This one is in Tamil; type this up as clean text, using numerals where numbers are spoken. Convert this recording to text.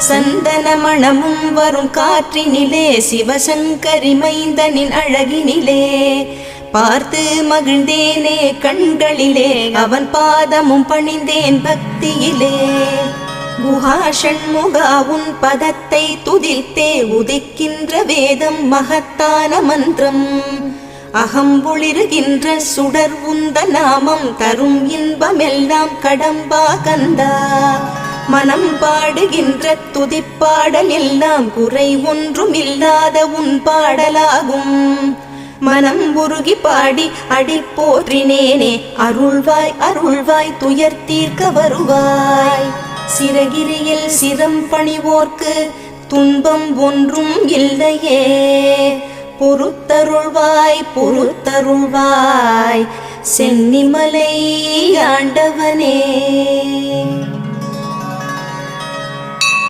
சந்தன மணமும் வரும் காற்றினிலே சிவசங்கரி மைந்தனின் அழகினிலே பார்த்து மகிழ்ந்தேனே கண்களிலே அவன் பாதமும் பணிந்தேன் பக்தியிலே குஹா ஷண்முகா உன் பதத்தை துதித்தே உதிக்கின்ற வேதம் மகத்தான மந்திரம் அகம்பொளிருகின்ற சுடர் உந்த நாமம் தரும் இன்பமெல்லாம் கடம்பா கந்தா மனம் பாடுகின்ற துதிப்பாடல் எல்லாம் குறை ஒன்றும் இல்லாத உன் பாடலாகும் மனம் உருகி பாடி அடி போற்றினேனே அருள்வாய் அருள்வாய் துயர் தீர்க்க வருவாய் சிறகிரியில் சிரம் பணிவோர்க்கு துன்பம் ஒன்றும் இல்லையே பொறுத்தருள்வாய் பொறுத்தருள்வாய் சென்னிமலை ஆண்டவனே.